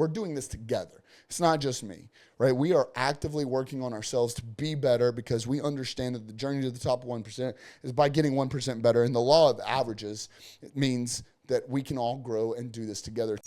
We're doing this together. It's not just me, right? We are actively working on ourselves to be better because we understand that the journey to the top 1% is by getting 1% better. And the law of averages, it means that we can all grow and do this together.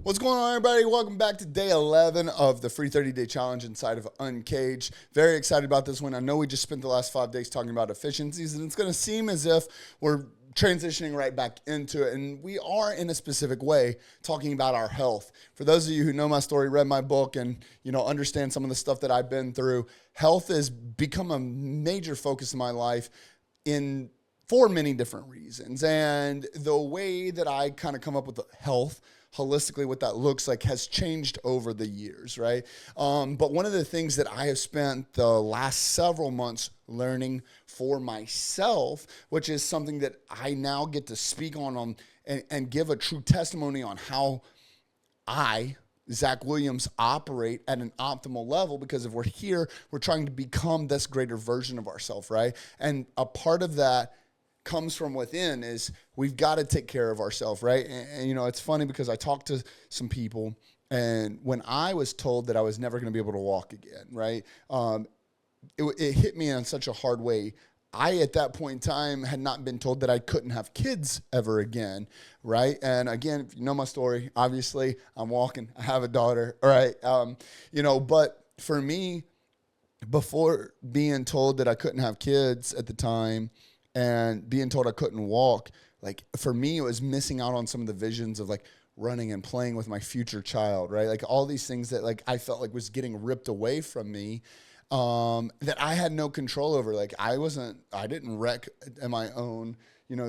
What's going on, everybody? Welcome back to day 11 of the free 30-day challenge inside of Uncaged. Very excited about this one. I know we just spent the last 5 days talking about efficiencies, and it's going to seem as if we're transitioning right back into it. And we are, in a specific way, talking about our health. For those of you who know my story, read my book, and understand some of the stuff that I've been through, health has become a major focus in my life for many different reasons. And the way that I kind of come up with the health, holistically, what that looks like has changed over the years, right? But one of the things that I have spent the last several months learning for myself, which is something that I now get to speak on and give a true testimony on how I, Zack Williams, operate at an optimal level, because if we're here, we're trying to become this greater version of ourselves, right? And a part of that comes from within is we've got to take care of ourselves, right? And it's funny because I talked to some people, and when I was told that I was never going to be able to walk again, right? It hit me in such a hard way. I, at that point in time, had not been told that I couldn't have kids ever again, right? And again, if you know my story, obviously I'm walking, I have a daughter, right? But for me, before being told that I couldn't have kids at the time, and being told I couldn't walk, like, for me, it was missing out on some of the visions of, like, running and playing with my future child, right? Like, all these things that, like, I felt like was getting ripped away from me, that I had no control over. Like, I didn't wreck in my own,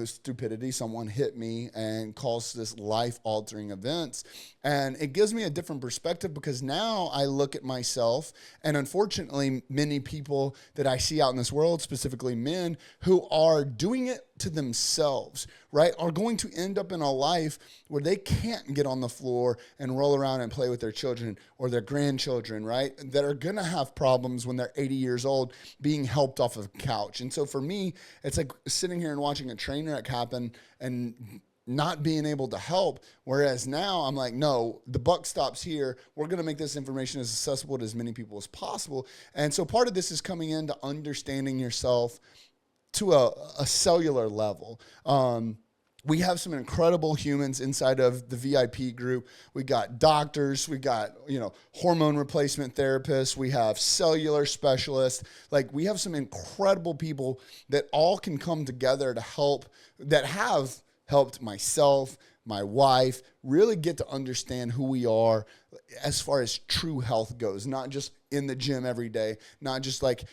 stupidity. Someone hit me and caused this life-altering events. And it gives me a different perspective, because now I look at myself, and unfortunately, many people that I see out in this world, specifically men, who are doing it to themselves, right, are going to end up in a life where they can't get on the floor and roll around and play with their children or their grandchildren, right, that are going to have problems when they're 80 years old being helped off of a couch. And so for me, it's like sitting here and watching a train wreck happen and not being able to help. Whereas now I'm like, no, the buck stops here. We're going to make this information as accessible to as many people as possible. And so part of this is coming into understanding yourself to a cellular level. We have some incredible humans inside of the VIP group. We got doctors, we got, hormone replacement therapists, we have cellular specialists. Like, we have some incredible people that all can come together to help, that have helped myself, my wife, really get to understand who we are as far as true health goes, not just in the gym every day, not just like,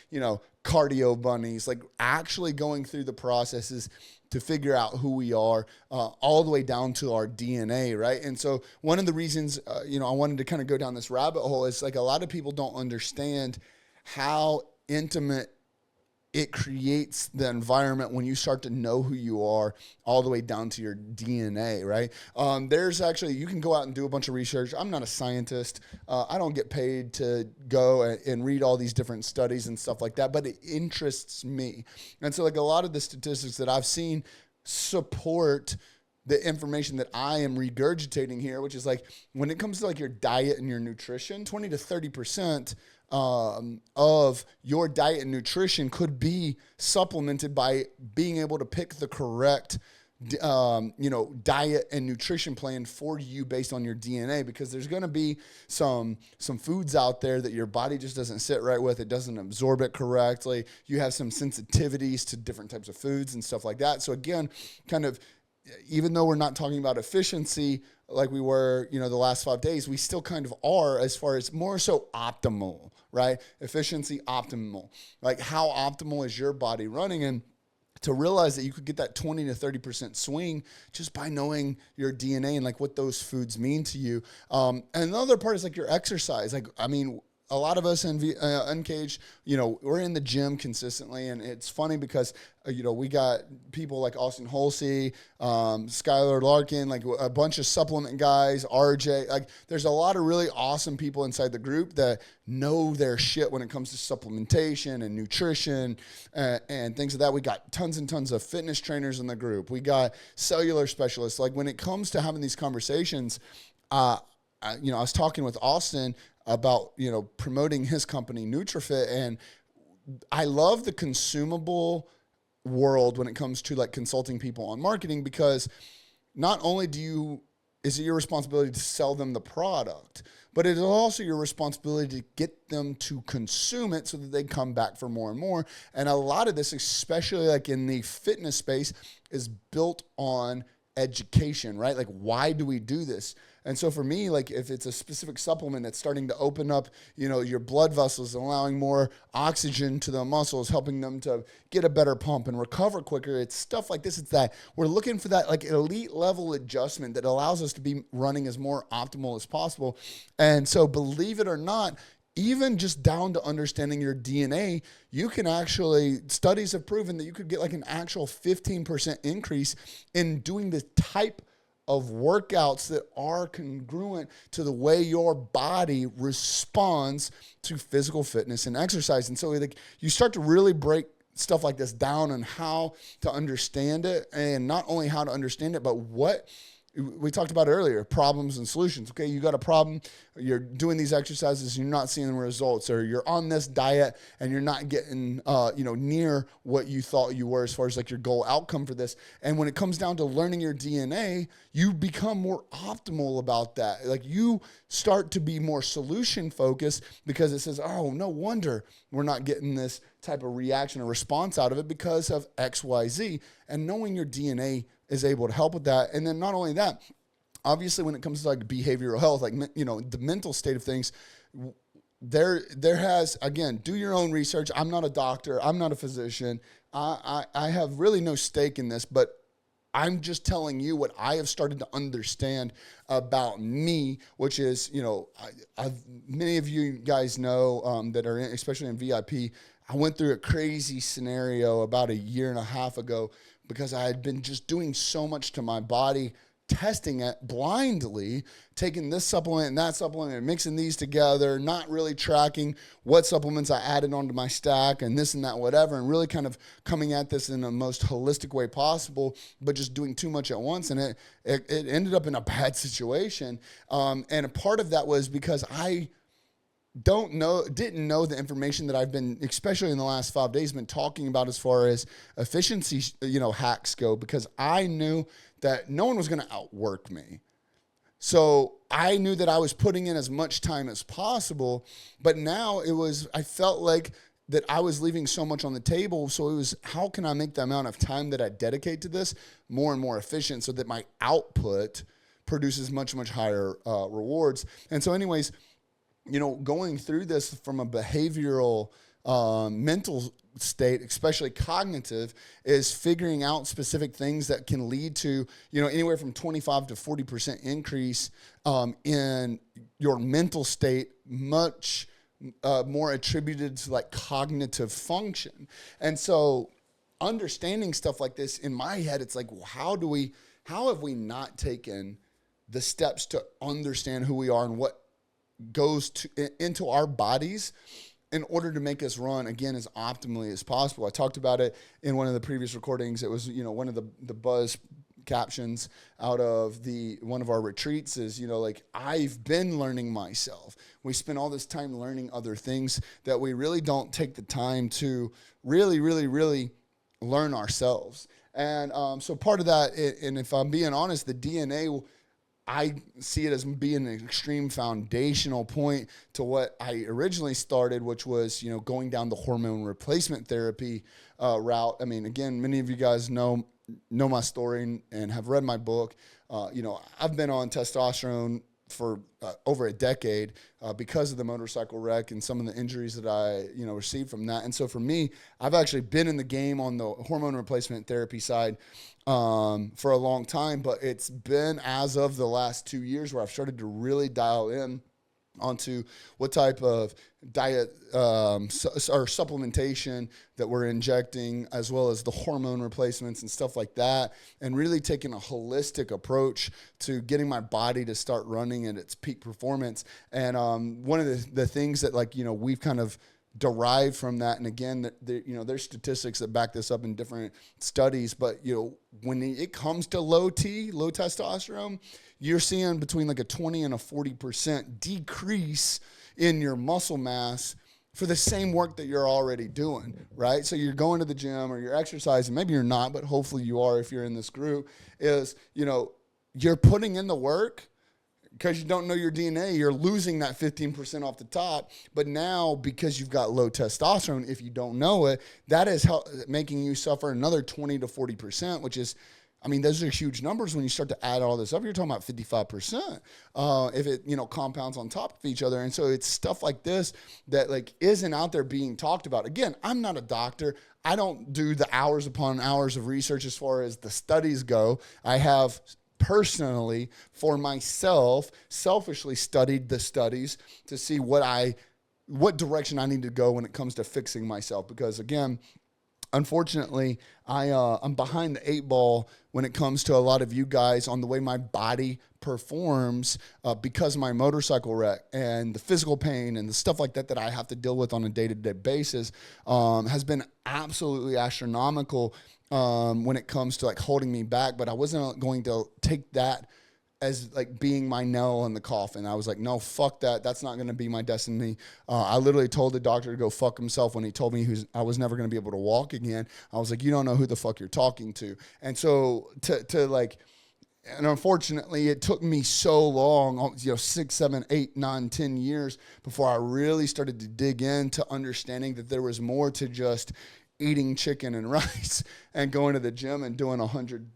cardio bunnies, like actually going through the processes to figure out who we are, all the way down to our DNA, right? And so one of the reasons, I wanted to kind of go down this rabbit hole is, like, a lot of people don't understand how intimate it creates the environment when you start to know who you are all the way down to your DNA, right? There's actually, you can go out and do a bunch of research. I'm not a scientist. I don't get paid to go and read all these different studies and stuff like that, but it interests me. And so, like, a lot of the statistics that I've seen support the information that I am regurgitating here, which is, like, when it comes to, like, your diet and your nutrition, 20 to 30% of your diet and nutrition could be supplemented by being able to pick the correct diet and nutrition plan for you based on your DNA, because there's going to be some foods out there that your body just doesn't sit right with. It doesn't absorb it correctly. You have some sensitivities to different types of foods and stuff like that. So again, kind of, even though we're not talking about efficiency like we were, the last 5 days, we still kind of are, as far as more so optimal, right? Efficiency, optimal. Like, how optimal is your body running? And to realize that you could get that 20 to 30% swing just by knowing your DNA and, like, what those foods mean to you. And another part is, like, your exercise. Like, I mean, a lot of us in Uncaged, we're in the gym consistently, and it's funny because we got people like Austin Holsey, Skylar Larkin, like a bunch of supplement guys, RJ. Like, there's a lot of really awesome people inside the group that know their shit when it comes to supplementation and nutrition and things like that. We got tons and tons of fitness trainers in the group. We got cellular specialists. Like, when it comes to having these conversations, I was talking with Austin about, promoting his company, NutriFit, and I love the consumable world when it comes to like consulting people on marketing, because not only is it your responsibility to sell them the product, but it is also your responsibility to get them to consume it so that they come back for more and more. And a lot of this, especially like in the fitness space, is built on education, right? Like, why do we do this? And so for me, like, if it's a specific supplement that's starting to open up, your blood vessels and allowing more oxygen to the muscles, helping them to get a better pump and recover quicker, it's stuff like this. It's that we're looking for that like elite level adjustment that allows us to be running as more optimal as possible. And so, believe it or not, even just down to understanding your DNA, you can actually, studies have proven that you could get like an actual 15% increase in doing the type of workouts that are congruent to the way your body responds to physical fitness and exercise. And so like, you start to really break stuff like this down on how to understand it, and not only how to understand it, but what we talked about earlier, problems and solutions. Okay, you got a problem, you're doing these exercises, and you're not seeing the results, or you're on this diet and you're not getting, near what you thought you were as far as like your goal outcome for this. And when it comes down to learning your DNA, you become more optimal about that. Like, you start to be more solution focused, because it says, oh, no wonder we're not getting this type of reaction or response out of it because of X, Y, Z. And knowing your DNA is able to help with that. And then not only that, obviously when it comes to like behavioral health, like, the mental state of things, there has, again, do your own research. I'm not a doctor. I'm not a physician. I have really no stake in this, but I'm just telling you what I have started to understand about me, which is, many of you guys know that are especially in VIP, I went through a crazy scenario about a year and a half ago, because I had been just doing so much to my body, testing it blindly, taking this supplement and that supplement and mixing these together, not really tracking what supplements I added onto my stack and this and that, whatever, and really kind of coming at this in the most holistic way possible, but just doing too much at once. And it ended up in a bad situation. And a part of that was because I didn't know the information that I've been, especially in the last 5 days, been talking about as far as efficiency, hacks go, because I knew that no one was going to outwork me. So I knew that I was putting in as much time as possible, but now I felt like that I was leaving so much on the table. So it was, how can I make the amount of time that I dedicate to this more and more efficient so that my output produces much, much higher rewards? And so anyways, going through this from a behavioral, mental state, especially cognitive, is figuring out specific things that can lead to, anywhere from 25 to 40% increase in your mental state, much more attributed to like cognitive function. And so understanding stuff like this in my head, it's like, well, how have we not taken the steps to understand who we are and what goes into our bodies in order to make us run, again, as optimally as possible? I talked about it in one of the previous recordings. It was, one of the buzz captions out of one of our retreats is, I've been learning myself. We spend all this time learning other things that we really don't take the time to really, really, really learn ourselves. And so part of that, and if I'm being honest, the DNA, I see it as being an extreme foundational point to what I originally started, which was, going down the hormone replacement therapy route. I mean, again, many of you guys know my story and have read my book. I've been on testosterone for over a decade because of the motorcycle wreck and some of the injuries that I, received from that. And so for me, I've actually been in the game on the hormone replacement therapy side for a long time, but it's been as of the last 2 years where I've started to really dial in onto what type of diet or supplementation that we're injecting, as well as the hormone replacements and stuff like that, and really taking a holistic approach to getting my body to start running at its peak performance. And one of the things that, like, we've kind of derived from that, and again, there's statistics that back this up in different studies, but when it comes to low testosterone, you're seeing between like a 20 and a 40% decrease in your muscle mass for the same work that you're already doing, right? So you're going to the gym or you're exercising, maybe you're not, but hopefully you are if you're in this group, you're putting in the work. Because you don't know your DNA, you're losing that 15% off the top. But now, because you've got low testosterone, if you don't know it, that is making you suffer another 20 to 40%, which is, those are huge numbers when you start to add all this up. You're talking about 55% if it, compounds on top of each other. And so it's stuff like this that, like, isn't out there being talked about. Again, I'm not a doctor. I don't do the hours upon hours of research as far as the studies go. I have personally, for myself, selfishly studied the studies to see what direction I need to go when it comes to fixing myself. Because again, unfortunately, I'm behind the 8 ball when it comes to a lot of you guys on the way my body performs because of my motorcycle wreck and the physical pain and the stuff like that I have to deal with on a day-to-day basis has been absolutely astronomical when it comes to, like, holding me back. But I wasn't going to take that as, like, being my nail in the coffin. I was like, no, fuck that. That's not going to be my destiny. I literally told the doctor to go fuck himself when he told me I was never going to be able to walk again. I was like, you don't know who the fuck you're talking to. And so and unfortunately, it took me so long, 6, 7, 8, 9, 10 years before I really started to dig into understanding that there was more to just eating chicken and rice and going to the gym and doing 100,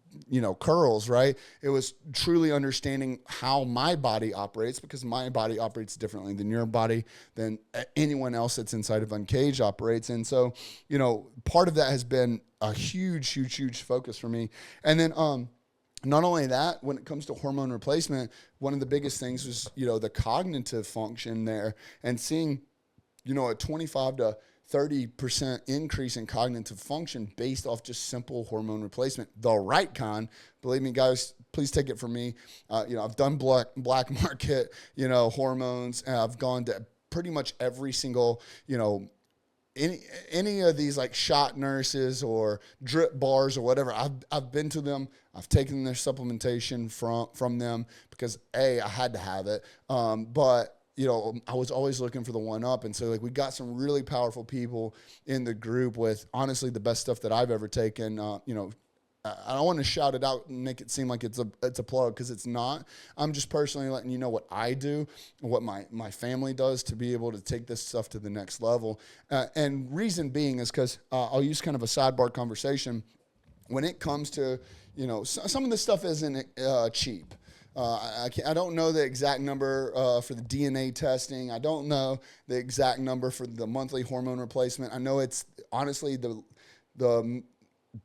curls, right? It was truly understanding how my body operates, because my body operates differently than your body, than anyone else that's inside of Uncaged operates. And so, part of that has been a huge, huge, huge focus for me. And then, not only that, when it comes to hormone replacement, one of the biggest things was, the cognitive function there, and seeing, a 25 to 30% increase in cognitive function based off just simple hormone replacement, the right kind. Believe me, guys, please take it from me. I've done black market, hormones, and I've gone to pretty much every single, any of these, like, shot nurses or drip bars or whatever. I've been to them. I've taken their supplementation from them because I had to have it. But I was always looking for the one up. And so, like, we got some really powerful people in the group with, honestly, the best stuff that I've ever taken. I don't want to shout it out and make it seem like it's a plug, because it's not. I'm just personally letting you know what I do, what my family does to be able to take this stuff to the next level. And reason being is because I'll use kind of a sidebar conversation. When it comes to, some of this stuff isn't cheap. I don't know the exact number for the DNA testing. I don't know the exact number for the monthly hormone replacement. I know it's honestly the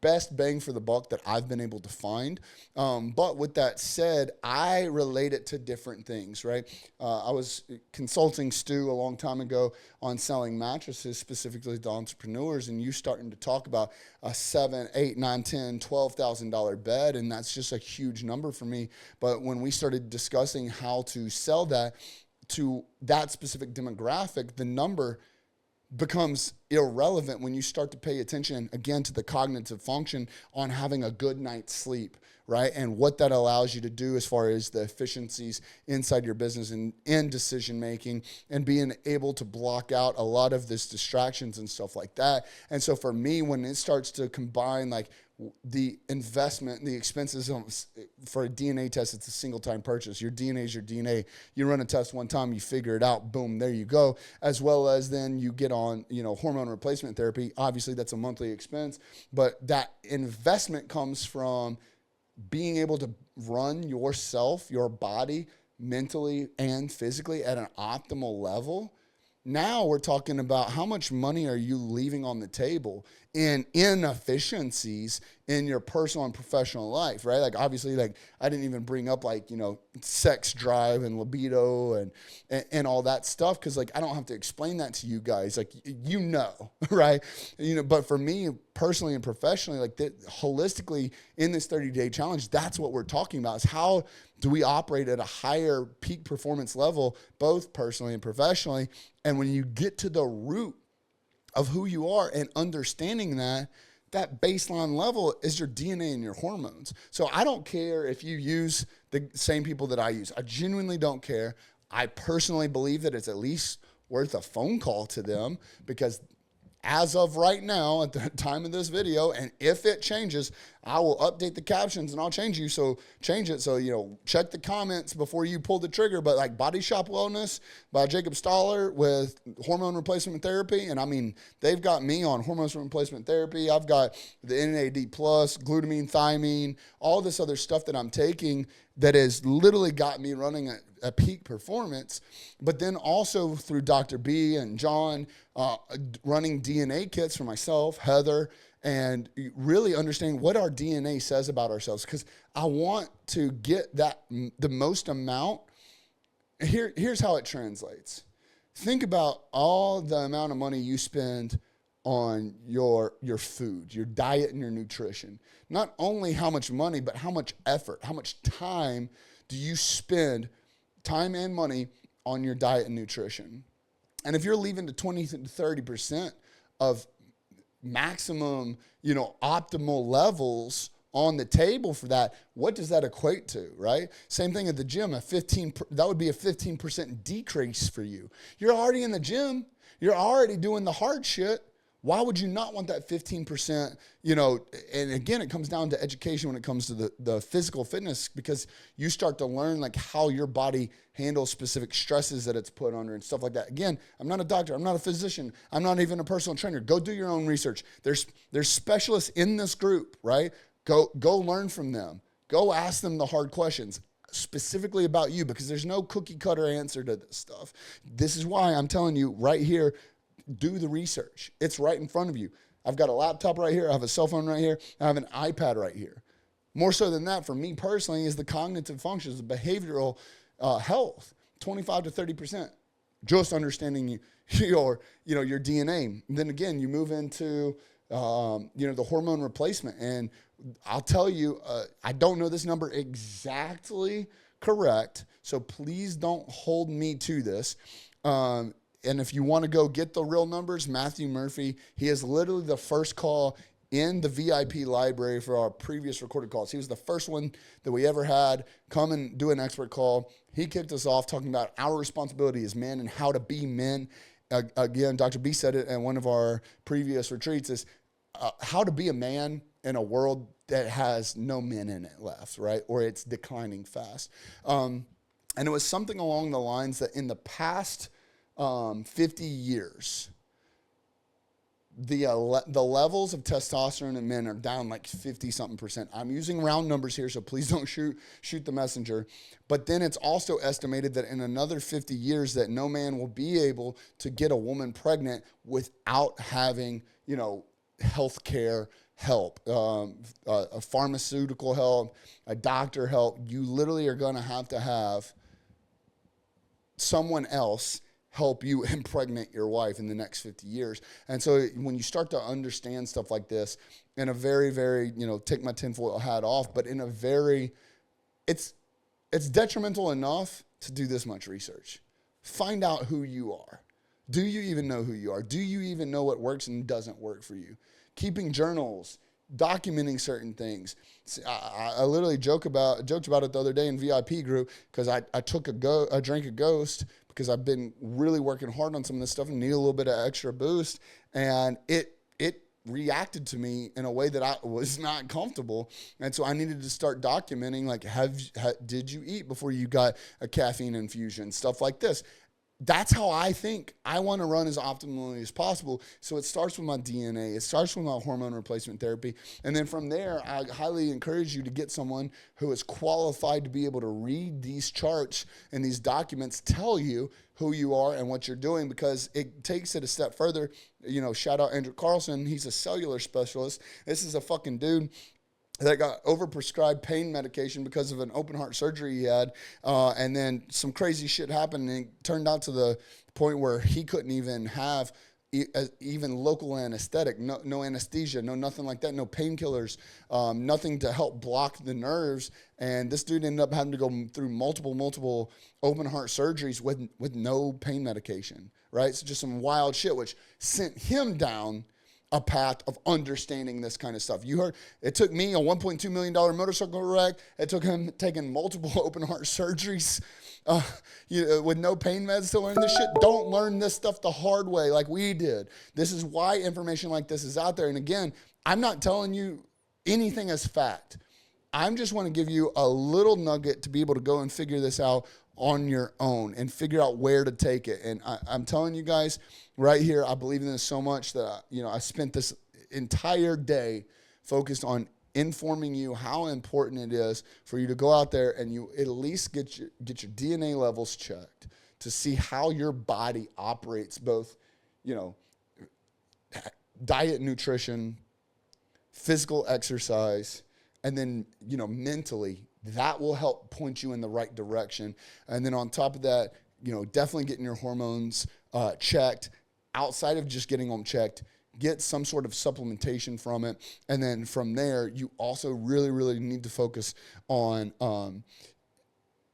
best bang for the buck that I've been able to find. But with that said, I relate it to different things, right? I was consulting Stu a long time ago on selling mattresses, specifically to entrepreneurs, and you starting to talk about a $7,000, $8,000, $9,000, $10,000, $12,000 bed, and that's just a huge number for me. But when we started discussing how to sell that to that specific demographic, the number becomes irrelevant when you start to pay attention, again, to the cognitive function on having a good night's sleep, right? And what that allows you to do as far as the efficiencies inside your business and in decision making, and being able to block out a lot of this distractions and stuff like that. And so for me, when it starts to combine, like, the investment, the expenses for a DNA test, it's a single time purchase. Your DNA is your DNA. You run a test one time, you figure it out, boom, there you go. As well as then you get on, hormone replacement therapy. Obviously that's a monthly expense, but that investment comes from being able to run yourself, your body, mentally and physically at an optimal level. Now we're talking about how much money are you leaving on the table in inefficiencies in your personal and professional life, right? Like obviously, like I didn't even bring up like, sex drive and libido and all that stuff, because like I don't have to explain that to you guys, like right? But for me personally and professionally, like that holistically in this 30-day challenge, that's what we're talking about, is how do we operate at a higher peak performance level, both personally and professionally. And when you get to the root of who you are and understanding that baseline level is your DNA and your hormones. So I don't care if you use the same people that I use. I genuinely don't care. I personally believe that it's at least worth a phone call to them, because as of right now, at the time of this video, and if it changes, I will update the captions and I'll change it. So check the comments before you pull the trigger. But like Body Shop Wellness by Jacob Stoller with hormone replacement therapy. And I mean, they've got me on hormone replacement therapy. I've got the NAD plus, glutamine, thiamine, all this other stuff that I'm taking that has literally got me running a peak performance. But then also through Dr. B and John, running DNA kits for myself, Heather, and really understanding what our DNA says about ourselves, because I want to get the most amount. Here's how it translates. Think about all the amount of money you spend on your food, your diet, and your nutrition. Not only how much money, but how much effort, how much time do you spend, time and money, on your diet and nutrition. And if you're leaving to 20 to 30% of maximum, optimal levels on the table for that, what does that equate to, right? Same thing at the gym, that would be a 15% decrease for you. You're already in the gym. You're already doing the hard shit. Why would you not want that 15%, and again, it comes down to education when it comes to the physical fitness, because you start to learn like how your body handles specific stresses that it's put under and stuff like that. Again, I'm not a doctor. I'm not a physician. I'm not even a personal trainer. Go do your own research. There's specialists in this group, right? Go learn from them. Go ask them the hard questions specifically about you, because there's no cookie cutter answer to this stuff. This is why I'm telling you right here, do the research. It's right in front of you. I've got a laptop right here. I have a cell phone right here. I have an iPad right here. More so than that, for me personally, is the cognitive functions, the behavioral health, 25 to 30%. Just understanding your DNA. And then again, you move into the hormone replacement. And I'll tell you, I don't know this number exactly correct, so please don't hold me to this. And if you want to go get the real numbers, Matthew Murphy, he is literally the first call in the VIP library for our previous recorded calls. He was the first one that we ever had come and do an expert call. He kicked us off talking about our responsibility as men and how to be men. Again, Dr. B said it in one of our previous retreats, is how to be a man in a world that has no men in it left, right? Or it's declining fast. And it was something along the lines that in the past 50 years, the levels of testosterone in men are down like 50-something%. I'm using round numbers here, so please don't shoot the messenger. But then it's also estimated that in another 50 years that no man will be able to get a woman pregnant without having, health care help, a pharmaceutical help, a doctor help. You literally are going to have someone else help you impregnate your wife in the next 50 years. And so when you start to understand stuff like this in a very, very, take my tinfoil hat off, but in a very, it's detrimental enough to do this much research. Find out who you are. Do you even know who you are? Do you even know what works and doesn't work for you? Keeping journals, documenting certain things. I literally joked about it the other day in VIP group, because I drank a Ghost, because I've been really working hard on some of this stuff and need a little bit of extra boost. And it reacted to me in a way that I was not comfortable. And so I needed to start documenting, like, did you eat before you got a caffeine infusion? Stuff like this. that's how I think. I want to run as optimally as possible. So it starts with my DNA. It starts with my hormone replacement therapy. And then from there, I highly encourage you to get someone who is qualified to be able to read these charts and these documents, tell you who you are and what you're doing, because it takes it a step further. You know, shout out Andrew Carlson. He's a cellular specialist. This is a fucking dude that got overprescribed pain medication because of an open heart surgery he had, and then some crazy shit happened, and it turned out to the point where he couldn't even have even local anesthetic, no anesthesia, no nothing like that, no painkillers, nothing to help block the nerves. And this dude ended up having to go through multiple open heart surgeries with no pain medication, right? So just some wild shit, which sent him down a path of understanding this kind of stuff. You heard, it took me a $1.2 million motorcycle wreck. It took him taking multiple open heart surgeries with no pain meds to learn this shit. Don't learn this stuff the hard way like we did. This is why information like this is out there. And again, I'm not telling you anything as fact. I'm just want to give you a little nugget to be able to go and figure this out on your own and figure out where to take it. And I'm telling you guys right here, I believe in this so much that I spent this entire day focused on informing you how important it is for you to go out there and you at least get your DNA levels checked to see how your body operates, both, diet, nutrition, physical exercise, and then, mentally. That will help point you in the right direction. And then on top of that, definitely getting your hormones checked. Outside of just getting them checked, get some sort of supplementation from it. And then from there, you also really, really need to focus on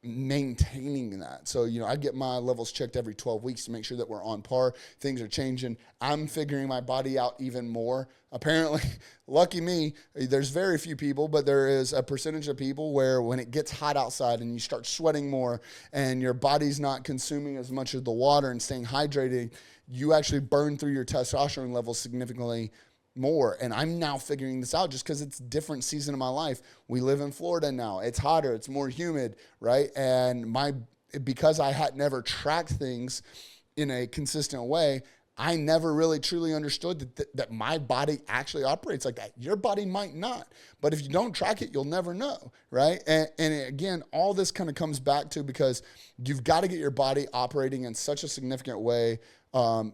maintaining that. So, I get my levels checked every 12 weeks to make sure that we're on par. Things are changing. I'm figuring my body out even more. Apparently, lucky me, there's very few people, but there is a percentage of people where when it gets hot outside and you start sweating more and your body's not consuming as much of the water and staying hydrated, you actually burn through your testosterone levels significantly more. And I'm now figuring this out just because it's a different season of my life. We live in Florida now. It's hotter. It's more humid, right? And because I had never tracked things in a consistent way, I never really truly understood that my body actually operates like that. Your body might not, but if you don't track it, you'll never know, right? And again, all this kind of comes back to because you've got to get your body operating in such a significant way.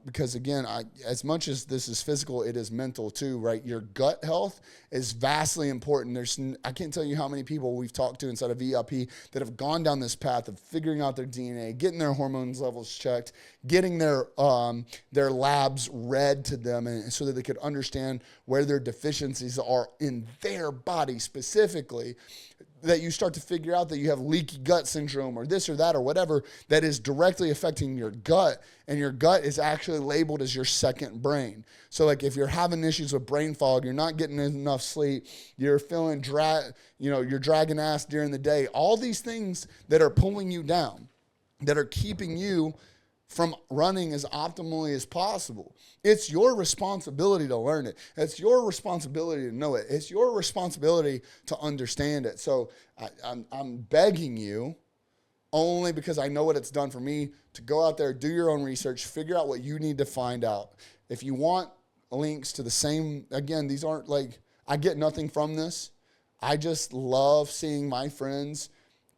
Because again, as much as this is physical, it is mental too, right? Your gut health is vastly important. I can't tell you how many people we've talked to inside of VIP that have gone down this path of figuring out their DNA, getting their hormones levels checked, getting their labs read to them, and so that they could understand where their deficiencies are in their body specifically. That you start to figure out that you have leaky gut syndrome or this or that or whatever that is directly affecting your gut, and your gut is actually labeled as your second brain. So like if you're having issues with brain fog, you're not getting enough sleep, you're feeling you're dragging ass during the day, all these things that are pulling you down, that are keeping you from running as optimally as possible. It's your responsibility to learn it. It's your responsibility to know it. It's your responsibility to understand it. So I'm begging you, only because I know what it's done for me, to go out there, do your own research, figure out what you need to find out. If you want links to the same, again, these aren't like, I get nothing from this. I just love seeing my friends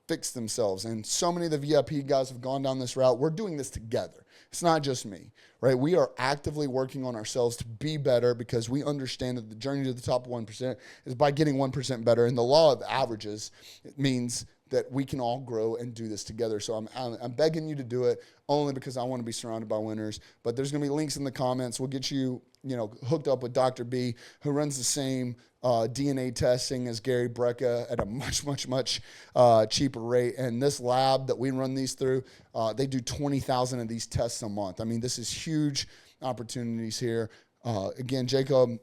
fix themselves. And so many of the VIP guys have gone down this route. We're doing this together. It's not just me, right? We are actively working on ourselves to be better because we understand that the journey to the top 1% is by getting 1% better. And the law of averages, it means that we can all grow and do this together. So I'm begging you to do it only because I want to be surrounded by winners. But there's going to be links in the comments. We'll get you, hooked up with Dr. B, who runs the same DNA testing as Gary Brecka at a much, much, much cheaper rate. And this lab that we run these through, they do 20,000 of these tests a month. I mean, this is huge opportunities here. Again, Jacob,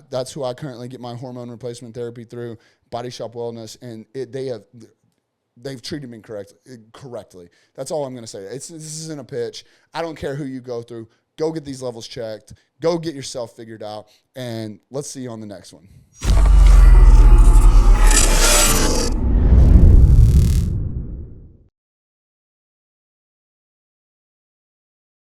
that's who I currently get my hormone replacement therapy through, Body Shop Wellness, and they've treated me correctly. That's all I'm going to say. This isn't a pitch. I don't care who you go through. Go get these levels checked. Go get yourself figured out. And let's see you on the next one.